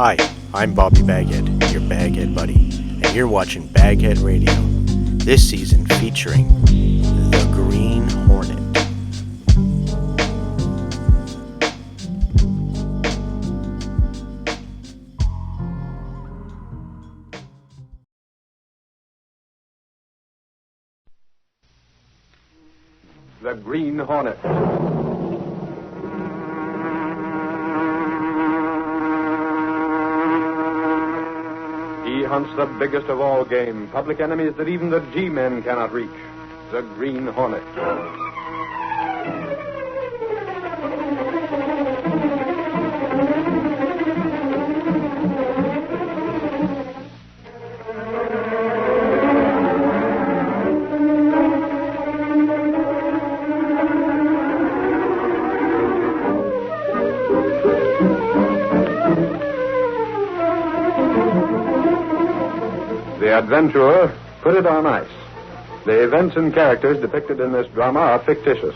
Hi, I'm Bobby BagHead, your BagHead buddy, and you're watching BagHead Radio, this season featuring the Green Hornet. The Green Hornet. He hunts the biggest of all game, public enemies that even the G-men cannot reach. The Green Hornet. The adventurer put it on ice. The events and characters depicted in this drama are fictitious.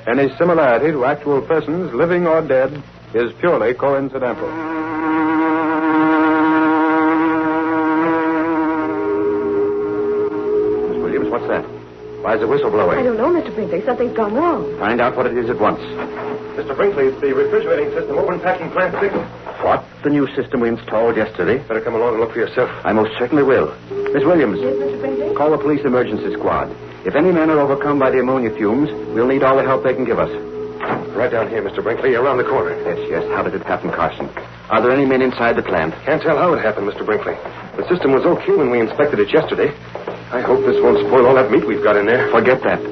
Any similarity to actual persons, living or dead, is purely coincidental. Miss Williams, what's that? Why is the whistle blowing? I don't know, Mr. Brinkley. Something's gone wrong. Find out what it is at once. Mr. Brinkley, it's the refrigerating system over in packing plant 6. What? The new system we installed yesterday? Better come along and look for yourself. I most certainly will. Miss Williams, Yes, Mr. Brinkley? call the police emergency squad. If any men are overcome by the ammonia fumes, we'll need all the help they can give us. Right down here, Mr. Brinkley, around the corner. Yes. How did it happen, Carson? Are there any men inside the plant? Can't tell how it happened, Mr. Brinkley. The system was okay when we inspected it yesterday. I hope this won't spoil all that meat we've got in there. Forget that.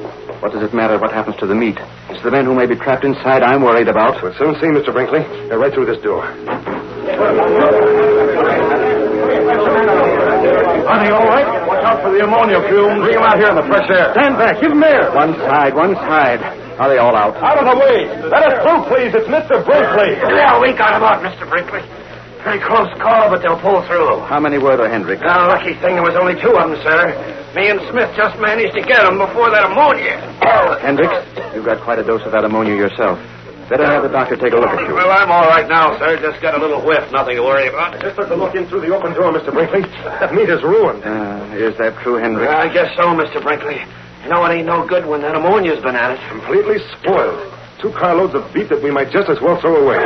What does it matter what happens to the meat? It's the men who may be trapped inside I'm worried about. We'll soon see, Mr. Brinkley. They're right through this door. Are they all right? Watch out for the ammonia fumes. Bring them out here in the fresh air. Stand back. Give them air. One side. Are they all out? Out of the way. Let us through, please. It's Mr. Brinkley. Yeah, we got him out, Mr. Brinkley. Pretty close call, but they'll pull through. How many were there, Hendricks? Lucky thing there was only 2 of them, sir. Me and Smith just managed to get them before that ammonia. Hendricks, you've got quite a dose of that ammonia yourself. Better have the doctor take a look at you. Well, I'm all right now, sir. Just got a little whiff. Nothing to worry about. Just took a look in through the open door, Mr. Brinkley. That meat is ruined. Is that true, Hendricks? I guess so, Mr. Brinkley. You know, it ain't no good when that ammonia's been at it. Completely spoiled. 2 carloads of beef that we might just as well throw away.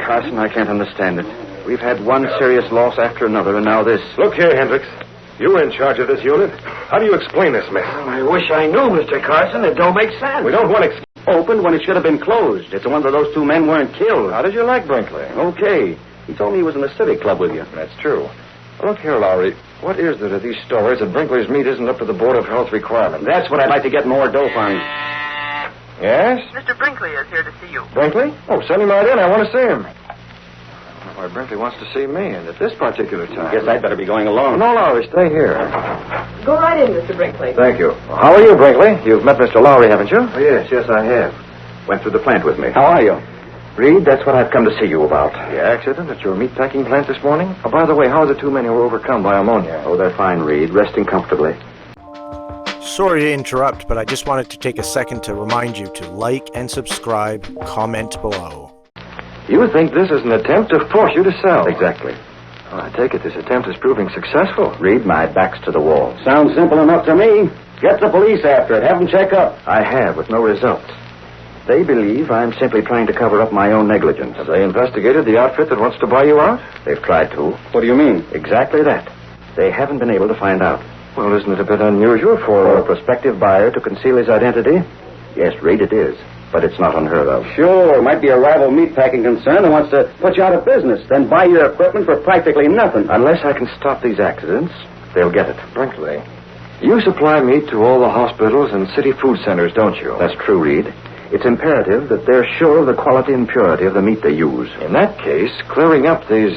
Carson, I can't understand it. We've had one serious loss after another, and now this. Look here, Hendricks. You were in charge of this unit. How do you explain this mess? I wish I knew, Mr. Carson. It don't make sense. We don't want Opened when it should have been closed. It's a wonder those 2 men weren't killed. How did you like Brinkley? Okay. He told me he was in the Civic Club with you. That's true. Look here, Lowry. What is there to these stories that Brinkley's meat isn't up to the Board of Health requirements? That's what I'd like to get more dope on. Yes? Mr. Brinkley is here to see you. Brinkley? Oh, send him right in. I want to see him. Why, Brinkley wants to see me, and at this particular time. Guess I'd better be going along. No, Lowry, stay here. Go right in, Mr. Brinkley. Thank you. How are you, Brinkley? You've met Mr. Lowry, haven't you? Oh, yes, I have. Went through the plant with me. How are you? Reed, that's what I've come to see you about. The accident at your meat packing plant this morning? Oh, by the way, how are the 2 men who were overcome by ammonia? Oh, they're fine, Reed. Resting comfortably. Sorry to interrupt, but I just wanted to take a second to remind you to like and subscribe, comment below. You think this is an attempt to force you to sell? Exactly. Well, I take it this attempt is proving successful. Reed, my back's to the wall. Sounds simple enough to me. Get the police after it. Have them check up. I have, with no results. They believe I'm simply trying to cover up my own negligence. Have they investigated the outfit that wants to buy you out? They've tried to. What do you mean? Exactly that. They haven't been able to find out. Well, isn't it a bit unusual For a prospective buyer to conceal his identity? Yes, Reed, it is. But it's not unheard of. Sure, it might be a rival meatpacking concern that wants to put you out of business, then buy your equipment for practically nothing. Unless I can stop these accidents, they'll get it. Brinkley, you supply meat to all the hospitals and city food centers, don't you? That's true, Reed. It's imperative that they're sure of the quality and purity of the meat they use. In that case, clearing up these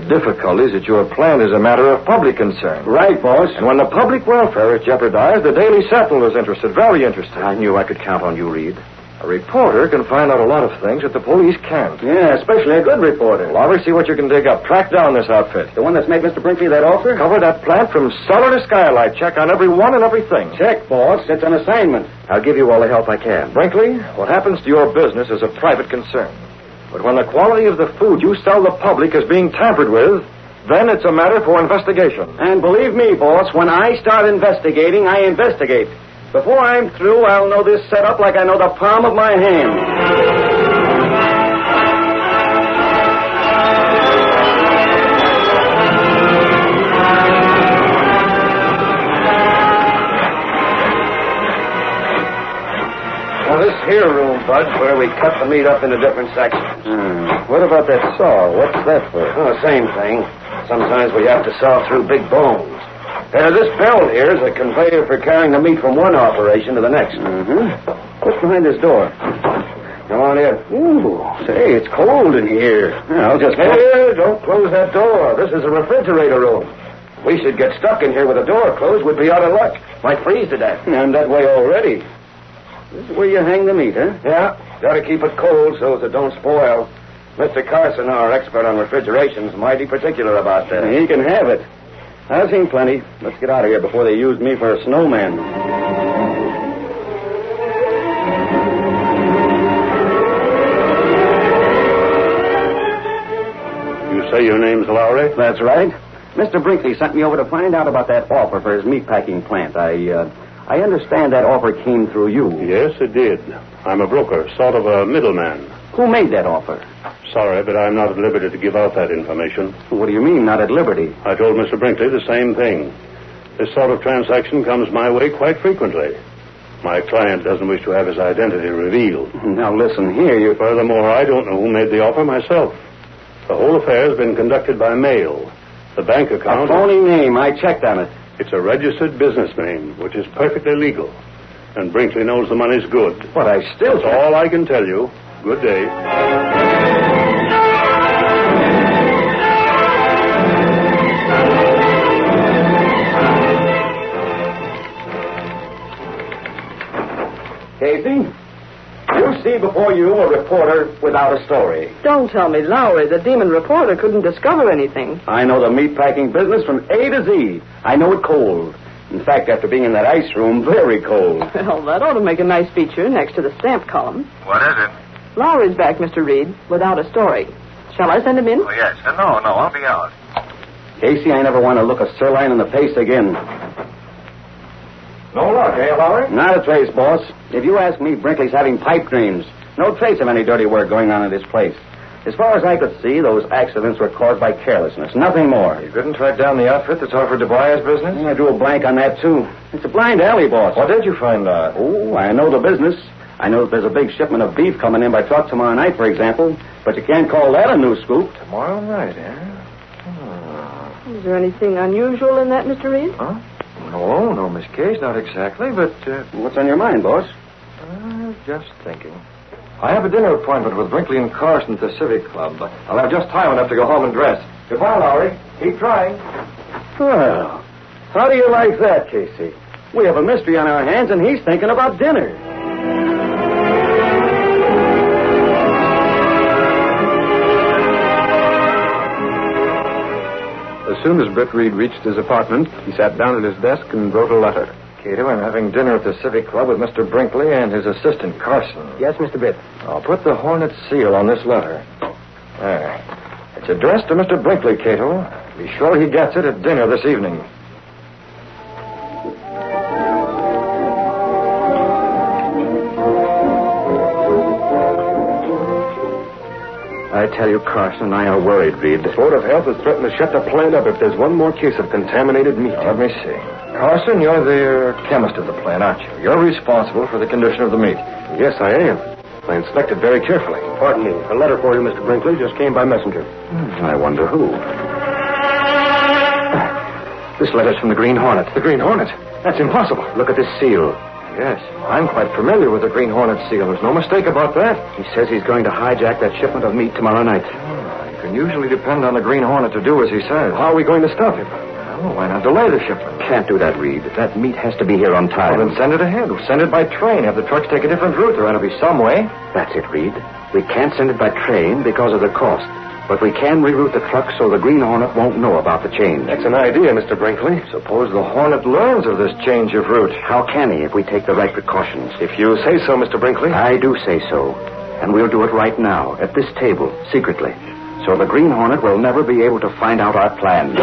difficulties at your plant is a matter of public concern. Right, boss. And when the public welfare is jeopardized, the Daily Sentinel is interested, very interested. I knew I could count on you, Reed. A reporter can find out a lot of things that the police can't. Yeah, especially a good reporter. Lowry, see what you can dig up. Track down this outfit. The one that's made Mr. Brinkley that offer? Cover that plant from cellar to skylight. Check on every one and everything. Check, boss. It's an assignment. I'll give you all the help I can. Brinkley, what happens to your business is a private concern. But when the quality of the food you sell the public is being tampered with, then it's a matter for investigation. And believe me, boss, when I start investigating, I investigate. Before I'm through, I'll know this setup like I know the palm of my hand. This here room, Bud's where we cut the meat up into different sections. What about that saw? What's that for? Oh, same thing. Sometimes we have to saw through big bones. This belt here is a conveyor for carrying the meat from one operation to the next. What's behind this door? Come on in. Ooh, say, it's cold in here. I'll just... Hey, don't close that door. This is a refrigerator room. If we should get stuck in here with the door closed, we'd be out of luck. Might freeze to death. I'm that way already. This is where you hang the meat, huh? Yeah, got to keep it cold so as it don't spoil. Mr. Carson, our expert on refrigeration's mighty particular about that. He can have it. I've seen plenty. Let's get out of here before they use me for a snowman. You say your name's Lowry? That's right. Mr. Brinkley sent me over to find out about that offer for his meatpacking plant. I understand that offer came through you. Yes, it did. I'm a broker, sort of a middleman. Who made that offer? Sorry, but I'm not at liberty to give out that information. What do you mean, not at liberty? I told Mr. Brinkley the same thing. This sort of transaction comes my way quite frequently. My client doesn't wish to have his identity revealed. Now, listen here, Furthermore, I don't know who made the offer myself. The whole affair has been conducted by mail. The bank account... A phony name. I checked on it. It's a registered business name, which is perfectly legal. And Brinkley knows the money's good. But I still... That's all I can tell you. Good day. Casey, you see before you a reporter without a story. Don't tell me, Lowry, the demon reporter couldn't discover anything. I know the meatpacking business from A to Z. I know it cold. In fact, after being in that ice room, very cold. Well, that ought to make a nice feature next to the stamp column. What is it? Lowry's back, Mr. Reed, without a story. Shall I send him in? Oh, yes. No, I'll be out. Casey, I never want to look a sirloin in the face again. No luck, eh, Lowry? Not a trace, boss. If you ask me, Brinkley's having pipe dreams. No trace of any dirty work going on in this place. As far as I could see, those accidents were caused by carelessness. Nothing more. You couldn't track down the outfit that's offered to buy his business? I drew a blank on that, too. It's a blind alley, boss. What did you find out? Oh, I know the business. I know that there's a big shipment of beef coming in by truck tomorrow night, for example. But you can't call that a new scoop. Tomorrow night, eh? Is there anything unusual in that, Mr. Reed? Huh? No, Miss Case, not exactly, but... What's on your mind, boss? Just thinking. I have a dinner appointment with Brinkley and Carson at the Civic Club. I'll have just time enough to go home and dress. Goodbye, Lowry. Keep trying. Well, how do you like that, Casey? We have a mystery on our hands, and he's thinking about dinner. As soon as Britt Reed reached his apartment, he sat down at his desk and wrote a letter. Cato, I'm having dinner at the Civic Club with Mr. Brinkley and his assistant, Carson. Yes, Mr. Britt. I'll put the Hornet seal on this letter. There. It's addressed to Mr. Brinkley, Cato. Be sure he gets it at dinner this evening. I tell you, Carson and I are worried, Reed. The Board of Health has threatened to shut the plant up if there's one more case of contaminated meat. Now, let me see. Carson, you're the chemist of the plant, aren't you? You're responsible for the condition of the meat. Yes, I am. I inspected very carefully. Pardon me. A letter for you, Mr. Brinkley, just came by messenger. I wonder who. This letter's from the Green Hornet. The Green Hornet? That's impossible. Look at this seal. Yes, I'm quite familiar with the Green Hornet seal. There's no mistake about that. He says he's going to hijack that shipment of meat tomorrow night. You can usually depend on the Green Hornet to do as he says. How are we going to stop him? Well, why not delay the shipment? Can't do that, Reed. That meat has to be here on time. Well, then send it ahead. We'll send it by train. Have the trucks take a different route. There ought to be some way. That's it, Reed. We can't send it by train because of the cost. But we can reroute the truck so the Green Hornet won't know about the change. That's an idea, Mr. Brinkley. Suppose the Hornet learns of this change of route. How can he if we take the right precautions? If you say so, Mr. Brinkley. I do say so. And we'll do it right now, at this table, secretly. So the Green Hornet will never be able to find out our plan.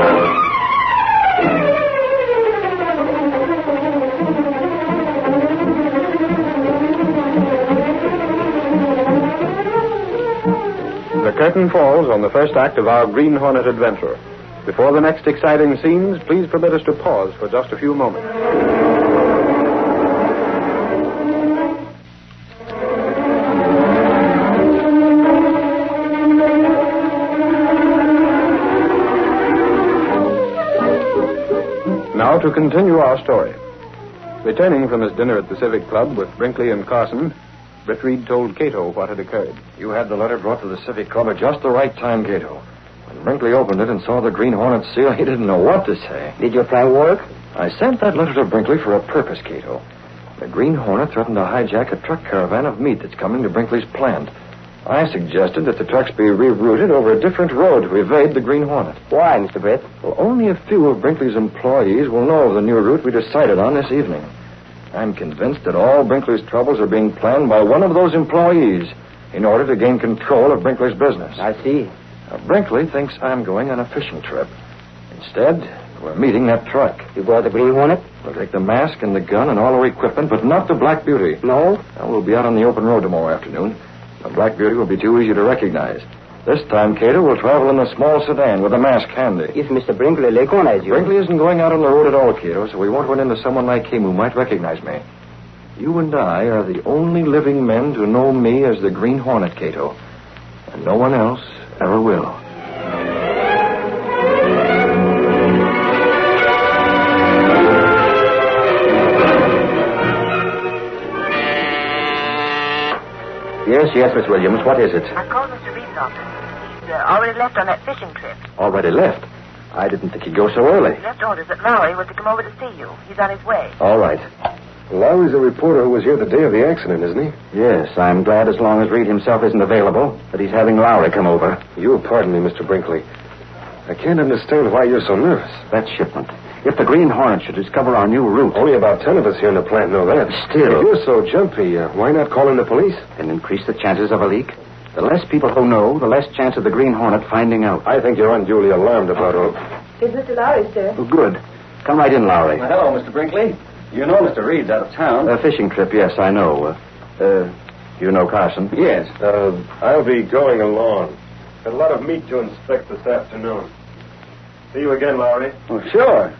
The curtain falls on the first act of our Green Hornet adventure. Before the next exciting scenes, please permit us to pause for just a few moments. Now to continue our story. Returning from his dinner at the Civic Club with Brinkley and Carson, Britt Reed told Cato what had occurred. You had the letter brought to the Civic Club at just the right time, Cato. When Brinkley opened it and saw the Green Hornet seal, he didn't know what to say. Did your plan work? I sent that letter to Brinkley for a purpose, Cato. The Green Hornet threatened to hijack a truck caravan of meat that's coming to Brinkley's plant. I suggested that the trucks be rerouted over a different road to evade the Green Hornet. Why, Mr. Britt? Well, only a few of Brinkley's employees will know of the new route we decided on this evening. I'm convinced that all Brinkley's troubles are being planned by one of those employees in order to gain control of Brinkley's business. I see. Now, Brinkley thinks I'm going on a fishing trip. Instead, we're meeting that truck. You brought the Green Hornet? We'll take the mask and the gun and all our equipment, but not the Black Beauty. No? Now, we'll be out on the open road tomorrow afternoon. The Black Beauty will be too easy to recognize. This time, Cato will travel in a small sedan with a mask handy. If Mr. Brinkley recognize you... Brinkley isn't going out on the road at all, Cato, so we won't run into someone like him who might recognize me. You and I are the only living men to know me as the Green Hornet, Cato. And no one else ever will. Yes, Miss Williams. What is it? I called Mr. Reed's office. He's already left on that fishing trip. Already left? I didn't think he'd go so early. He left orders that Lowry was to come over to see you. He's on his way. All right. Lowry's a reporter who was here the day of the accident, isn't he? Yes, I'm glad as long as Reed himself isn't available that he's having Lowry come over. You'll pardon me, Mr. Brinkley. I can't understand why you're so nervous. That shipment. If the Green Hornet should discover our new route... Only about 10 of us here in the plant know that. Still... If you're so jumpy, why not call in the police? And increase the chances of a leak? The less people who know, the less chance of the Green Hornet finding out. I think you're unduly alarmed about all... Is Mr. Lowry, sir? Oh, good. Come right in, Lowry. Well, hello, Mr. Brinkley. You know Mr. Reed's out of town. A fishing trip, yes, I know. You know Carson? Yes. I'll be going along. Got a lot of meat to inspect this afternoon. See you again, Lowry. Oh, sure.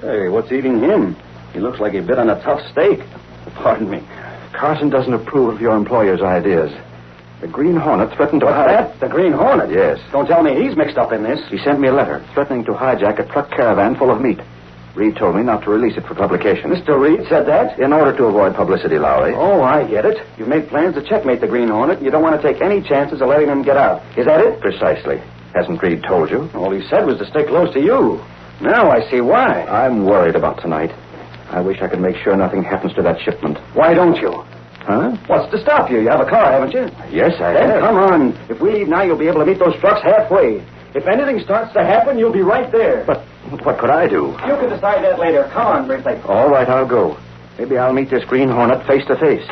Hey, what's eating him? He looks like he bit on a tough steak. Pardon me. Carson doesn't approve of your employer's ideas. The Green Hornet threatened to... What's that? The Green Hornet? Yes. Don't tell me he's mixed up in this. He sent me a letter threatening to hijack a truck caravan full of meat. Reed told me not to release it for publication. Mr. Reed said that? In order to avoid publicity, Lowry. Oh, I get it. You've made plans to checkmate the Green Hornet. You don't want to take any chances of letting him get out. Is that it? Precisely. Hasn't Reed told you? All he said was to stay close to you. Now I see why. I'm worried about tonight. I wish I could make sure nothing happens to that shipment. Why don't you? Huh? What's to stop you? You have a car, haven't you? Yes, I Then have. come on. If we leave now, you'll be able to meet those trucks halfway. If anything starts to happen, you'll be right there. But what could I do? You can decide that later. Come on, Brinkley. All right, I'll go. Maybe I'll meet this Green Hornet face to face.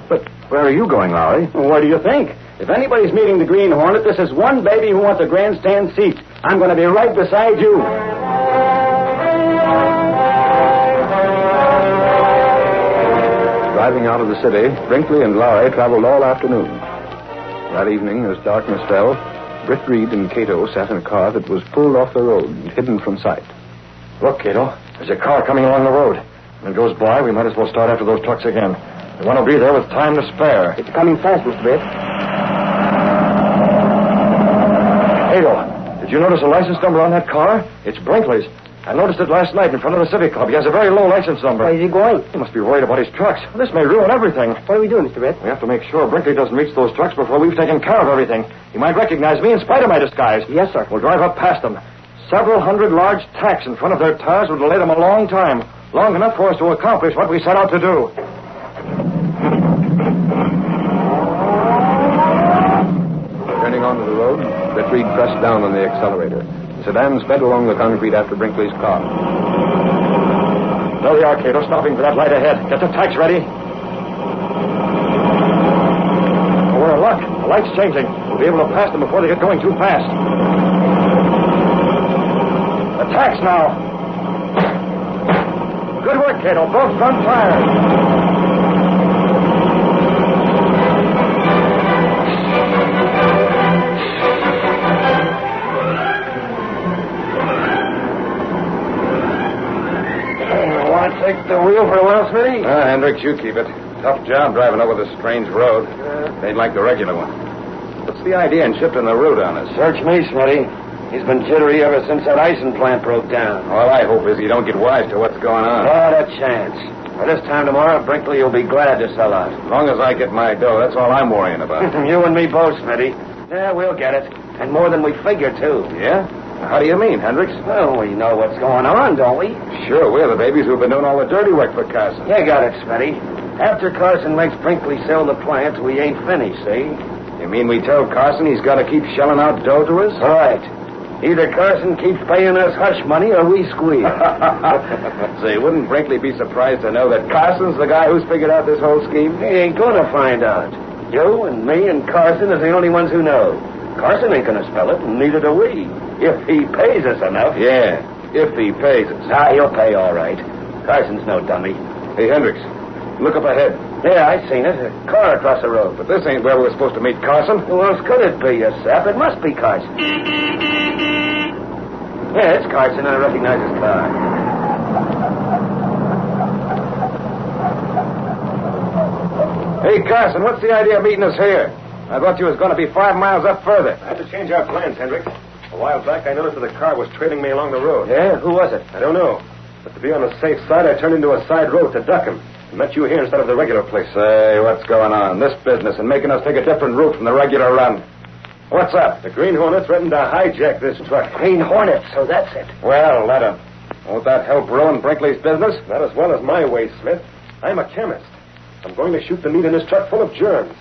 But where are you going, Lowry? What do you think? If anybody's meeting the Green Hornet, this is one baby who wants a grandstand seat. I'm going to be right beside you. Driving out of the city, Brinkley and Lowry traveled all afternoon. That evening, as darkness fell, Britt Reed and Cato sat in a car that was pulled off the road and hidden from sight. Look, Cato. There's a car coming along the road. When it goes by, we might as well start after those trucks again. We want to be there with time to spare. It's coming fast, Mr. Britt. Cato, did you notice a license number on that car? It's Brinkley's. I noticed it last night in front of the Civic Club. He has a very low license number. Where is he going? He must be worried about his trucks. This may ruin everything. What are we doing, Mr. Britt? We have to make sure Brinkley doesn't reach those trucks before we've taken care of everything. He might recognize me in spite of my disguise. Yes, sir. We'll drive up past them. Several hundred large tacks in front of their tires would delay them a long time. Long enough for us to accomplish what we set out to do. Turning onto the road, Britt Reed pressed down on the accelerator. The sedan sped along the concrete after Brinkley's car. There we are, Cato, stopping for that light ahead. Get the tacks ready. light's changing. We'll be able to pass them before they get going too fast. Attacks now. Good work, Cato. Both front fire. Want to take the wheel for a while, Smitty? Hendricks, you keep it. Tough job driving over this strange road. Ain't like the regular one. What's the idea in shifting the route on us? Search me, Smitty. He's been jittery ever since that icing plant broke down. All I hope is you don't get wise to what's going on. Not a chance. By this time tomorrow, Brinkley will be glad to sell out. As long as I get my dough, that's all I'm worrying about. You and me both, Smitty. Yeah, we'll get it. And more than we figure, too. Yeah? How do you mean, Hendricks? Well, we know what's going on, don't we? Sure, we're the babies who've been doing all the dirty work for Carson. You got it, Smitty. After Carson makes Brinkley sell the plant, we ain't finished, see? You mean we tell Carson he's got to keep shelling out dough to us? Right. Either Carson keeps paying us hush money or we squeal. Say, wouldn't Brinkley be surprised to know that Carson's the guy who's figured out this whole scheme? He ain't gonna find out. You and me and Carson is the only ones who know. Carson ain't gonna spell it, and neither do we. If he pays us enough. Yeah, if he pays us. He'll pay all right. Carson's no dummy. Hey, Hendricks, look up ahead. Yeah, I seen it. A car across the road. But this ain't where we were supposed to meet Carson. Who else could it be, you sap? It must be Carson. Yeah, it's Carson. I recognize his car. Hey, Carson, what's the idea of meeting us here? I thought you was going to be 5 miles up further. I had to change our plans, Hendricks. A while back, I noticed that a car was trailing me along the road. Yeah? Who was it? I don't know. But to be on the safe side, I turned into a side road to duck him. And met you here instead of the regular place. Say, what's going on? This business and making us take a different route from the regular run. What's up? The Green Hornet threatened to hijack this truck. Green Hornet, so that's it. Well, let him. Won't that help ruin Brinkley's business? Not as well as my way, Smith. I'm a chemist. I'm going to shoot the meat in this truck full of germs.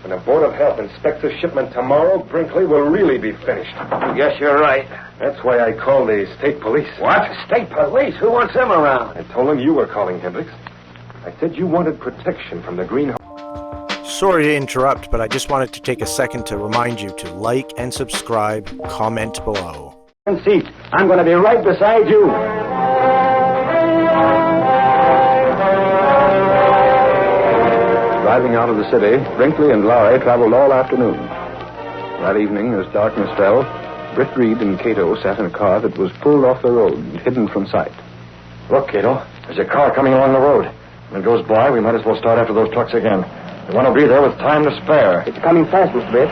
When the Board of Health inspects the shipment tomorrow, Brinkley will really be finished. Guess you're right. That's why I called the state police. What? State police? Who wants them around? I told them you were calling, Hendricks. I said you wanted protection from the Green Hornet. Sorry to interrupt, but I just wanted to take a second to remind you to like and subscribe, comment below. Seat. I'm going to be right beside you. Driving out of the city, Brinkley and Lowry traveled all afternoon. That evening, as darkness fell, Britt Reed and Cato sat in a car that was pulled off the road and hidden from sight. Look, Cato, there's a car coming along the road. When it goes by, we might as well start after those trucks again. We want to be there with time to spare. It's coming fast, Mr. Britt.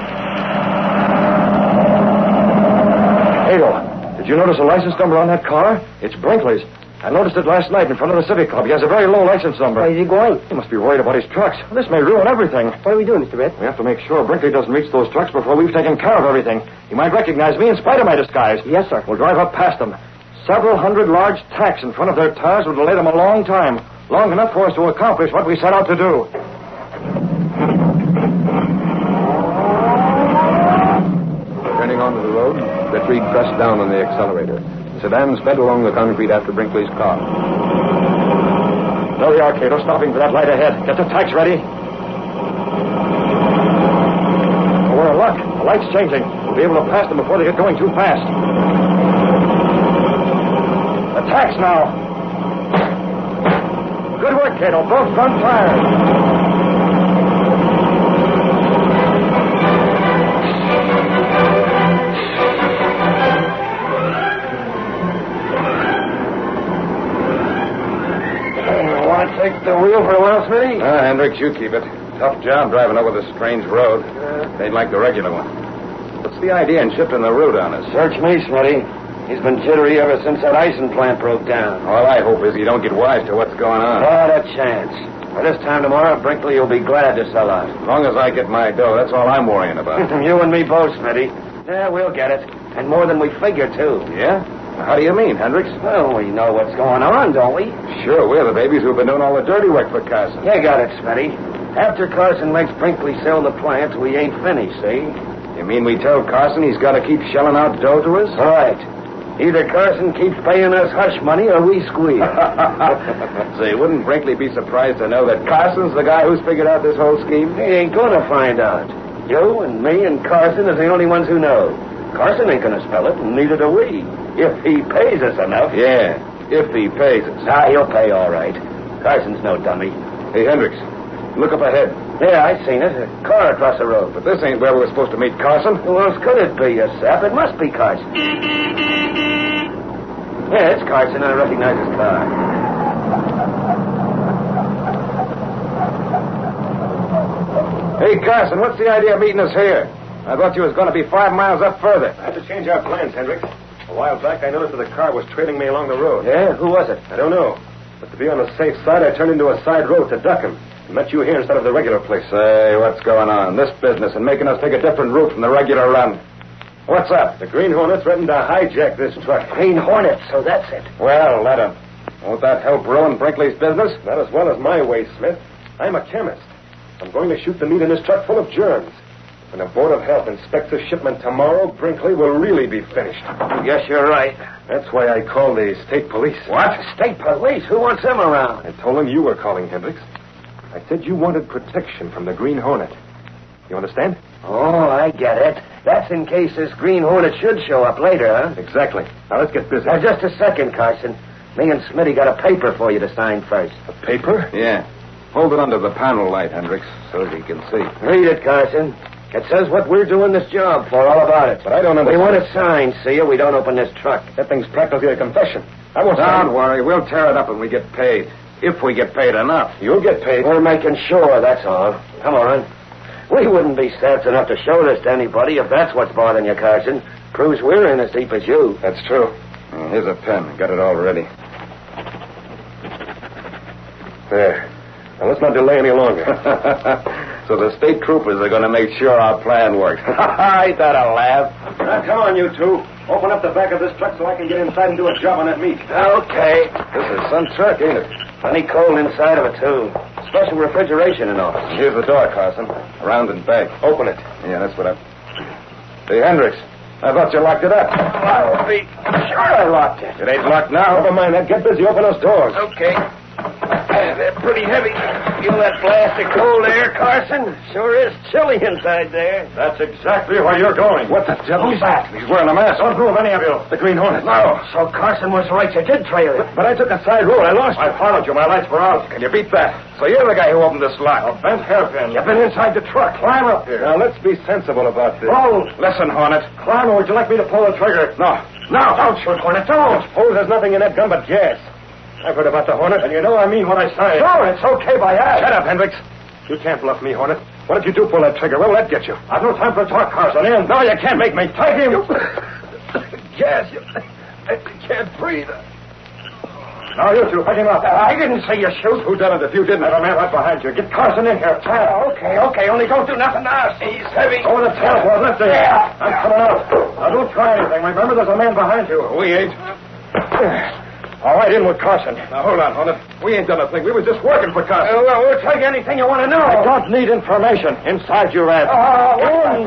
Cato, did you notice a license number on that car? It's Brinkley's. I noticed it last night in front of the Civic Club. He has a very low license number. Where is he going? He must be worried about his trucks. This may ruin everything. What are we doing, Mr. Britt? We have to make sure Brinkley doesn't reach those trucks before we've taken care of everything. He might recognize me in spite of my disguise. Yes, sir. We'll drive up past them. Several hundred large tacks in front of their tires would delay them a long time. Long enough for us to accomplish what we set out to do. Turning onto the road, Britt Reed pressed down on the accelerator. The sedan sped along the concrete after Brinkley's car. There we are, Cato, stopping for that light ahead. Get the tacks ready. Oh, we're in luck. The light's changing. We'll be able to pass them before they get going too fast. Attacks now. Good work, Cato. Both front fire. Want to take the wheel for a while, Smitty? Hendricks, you keep it. Tough job driving over this strange road. Ain't like the regular one. What's the idea in shifting the route on us? Search me, Smitty. He's been jittery ever since that icing plant broke down. All I hope is you don't get wise to what's going on. Not a chance. By this time tomorrow, Brinkley will be glad to sell out. As long as I get my dough, that's all I'm worrying about. You and me both, Smitty. Yeah, we'll get it. And more than we figure, too. Yeah? How do you mean, Hendricks? Well, we know what's going on, don't we? Sure, we're the babies who've been doing all the dirty work for Carson. You got it, Smitty. After Carson makes Brinkley sell the plant, we ain't finished, see? You mean we tell Carson he's got to keep shelling out dough to us? Right. Either Carson keeps paying us hush money or we squeal. Say, wouldn't Brinkley be surprised to know that Carson's the guy who's figured out this whole scheme? He ain't gonna find out. You and me and Carson is the only ones who know. Carson ain't going to spell it, and neither do we. If he pays us enough. Yeah, if he pays us. Ah, he'll pay all right. Carson's no dummy. Hey, Hendricks, look up ahead. Yeah, I seen it. A car across the road. But this ain't where we were supposed to meet Carson. Who else could it be, you sap? It must be Carson. Yeah, it's Carson. I recognize his car. Hey, Carson, what's the idea of meeting us here? I thought you was going to be 5 miles up further. I had to change our plans, Hendricks. A while back, I noticed that a car was trailing me along the road. Yeah? Who was it? I don't know. But to be on the safe side, I turned into a side road to duck him. And met you here instead of the regular place. Say, what's going on? This business and making us take a different route from the regular run. What's up? The Green Hornet threatened to hijack this truck. Green Hornet, so that's it. Well, let him. Won't that help ruin Brinkley's business? Not as well as my way, Smith. I'm a chemist. I'm going to shoot the meat in this truck full of germs. When the Board of Health inspects the shipment tomorrow, Brinkley will really be finished. Yes, you're right. That's why I called the state police. What? State police? Who wants them around? I told them you were calling, Hendricks. I said you wanted protection from the Green Hornet. You understand? Oh, I get it. That's in case this Green Hornet should show up later, huh? Exactly. Now, let's get busy. Now, just a second, Carson. Me and Smitty got a paper for you to sign first. A paper? Yeah. Hold it under the panel light, Hendricks, so he can see. Read it, Carson. It says what we're doing this job for, all about it. But I don't understand. We want it signed, see you? We don't open this truck. That thing's practically a confession. I won't sign. Don't worry. We'll tear it up when we get paid. If we get paid enough. You'll get paid. We're making sure, that's all. Come on. We wouldn't be saps enough to show this to anybody if that's what's bothering you, Carson. Proves we're in as deep as you. That's true. Here's a pen. Got it all ready. There. Now, let's not delay any longer. So the state troopers are going to make sure our plan works. Ain't that a laugh? Now, come on, you two. Open up the back of this truck so I can get inside and do a job on that meat. Okay. This is some truck, ain't it? Plenty cold inside of it, too. Special refrigeration and all. Here's the door, Carson. Around and back. Open it. Yeah, that's what I... Hey, Hendricks, I thought you locked it up. I'll be sure I locked it. It ain't locked now. Never mind that. Get busy. Open those doors. Okay. They're pretty heavy. Feel that blast of cold air, Carson? Sure is chilly inside there. That's exactly where you're going. What the devil's that? He's wearing a mask. Don't move, any of you. The Green Hornet. No. So Carson was right. You did trail it. But I took a side road. I lost you. I followed you. My lights were out. Can you beat that? So you're the guy who opened this lock. A bent hairpin. You've been inside the truck. Climb up here. Now, let's be sensible about this. Oh, Listen, Hornet. Climb, or would you like me to pull the trigger? No. don't shoot, Hornet. Don't. Suppose there's nothing in that gun but gas. I've heard about the Hornet, and you know I mean what I say. Sure, it's okay by us. Shut up, Hendricks. You can't bluff me, Hornet. What if you do pull that trigger? Where'll that get you? I've no time for talk, Carson. In. No, you can't make me. Take him. Gas. I can't breathe. Now, you two, pick him up. I didn't say you shoot. Who done it if you didn't? I have a man right behind you. Get Carson in here. Okay. Only don't do nothing to us. He's heavy. Over the telephone. Lift it. Yeah. I'm coming out. Now, don't try anything. Remember, there's a man behind you. We ain't. All right, in with Carson. Now, hold on, Hornet. We ain't done a thing. We was just working for Carson. We'll tell you anything you want to know. I don't need information. Inside you, Red. Okay.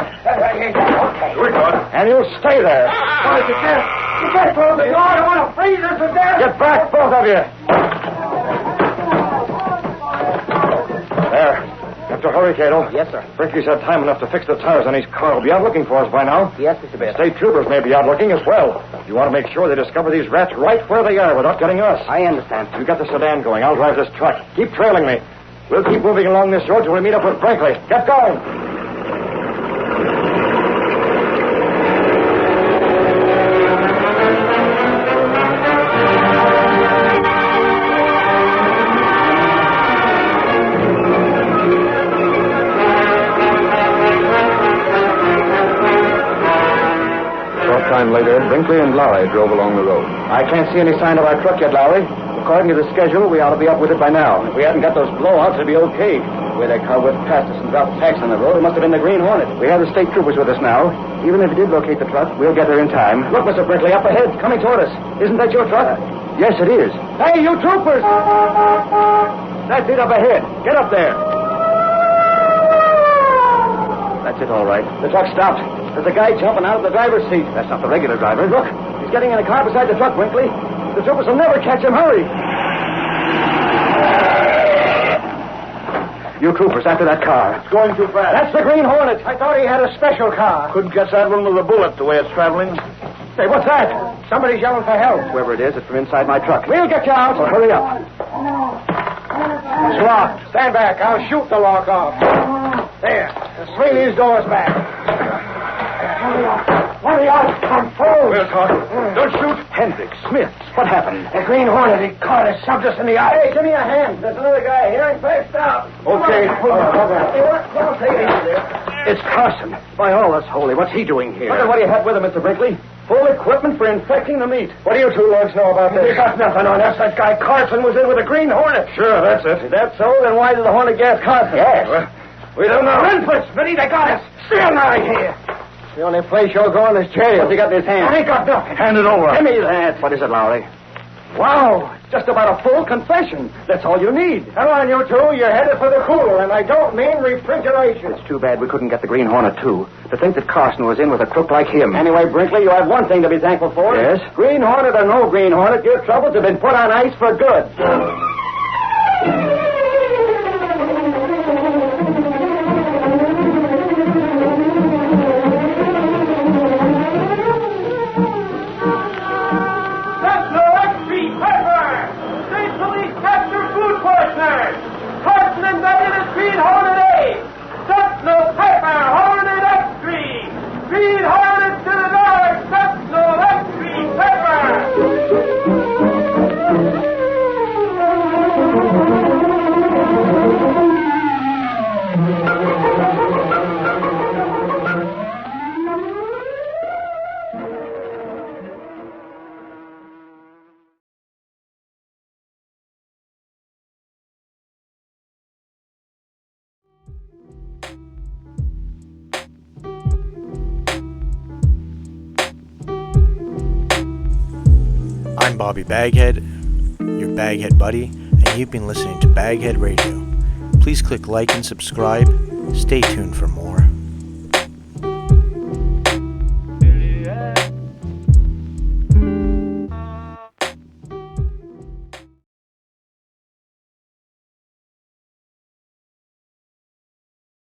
We're going. And you stay there. You can't close the door. I don't want to freeze us to death. Get back, both of you. There. Have to hurry, Cato. Yes, sir. Brinkley's had time enough to fix the tires on his car. He'll be out looking for us by now. Yes, Mr. Baird. State troopers may be out looking as well. You want to make sure they discover these rats right where they are without getting us. I understand. You got the sedan going. I'll drive this truck. Keep trailing me. We'll keep moving along this road till we meet up with Brinkley. Get going. Later, Brinkley and Lowry drove along the road. I can't see any sign of our truck yet, Lowry. According to the schedule, we ought to be up with it by now. If we hadn't got those blowouts, it'd be okay. The way that car whipped past us and dropped tacks on the road, it must have been the Green Hornet. We have the state troopers with us now. Even if we did locate the truck, we'll get there in time. Look, Mr. Brinkley, up ahead, coming toward us. Isn't that your truck? Yes, it is. Hey, you troopers! That's it up ahead. Get up there. That's it, all right. The truck stopped. There's a guy jumping out of the driver's seat. That's not the regular driver. Look, he's getting in a car beside the truck, Brinkley. The troopers will never catch him. Hurry. You troopers, after that car. It's going too fast. That's the Green Hornet. I thought he had a special car. Couldn't catch that one with a bullet the way it's traveling. Hey, what's that? Somebody's yelling for help. Whoever it is, it's from inside my truck. We'll get you out. Well, hurry up. It's locked. Stand back. I'll shoot the lock off. There. Swing these doors back. Hurry up. I'm full. We'll talk. Don't shoot. Hendricks, Smith, what happened? The Green Hornet, he caught us, shoved us in the eye. Hey, give me a hand. There's another guy here. He's passed out. Okay. Hold on. Take it easy there. It's Carson. By all that's holy, what's he doing here? Look at what he had with him, Mr. Brinkley. Full equipment for infecting the meat. What do you two lugs know about this? We got nothing on us. That guy Carson was in with the Green Hornet. Sure, that's it. If that's so, then why did the Hornet gas Carson? Yes. Well, we don't know. Run for it, Smitty. They got us. Stand right here. The only place you're going is jail. What's he got in his hand? I ain't got nothing. Hand it over. Give me that. What is it, Lowry? Wow, it's just about a full confession. That's all you need. Come on, you two. You're headed for the cooler, and I don't mean refrigeration. It's too bad we couldn't get the Green Hornet, too. To think that Carson was in with a crook like him. Anyway, Brinkley, you have one thing to be thankful for. Yes? Green Hornet or no Green Hornet, your troubles have been put on ice for good. I'm Bobby BagHead, your BagHead buddy, and you've been listening to BagHead Radio. Please click like and subscribe. Stay tuned for more.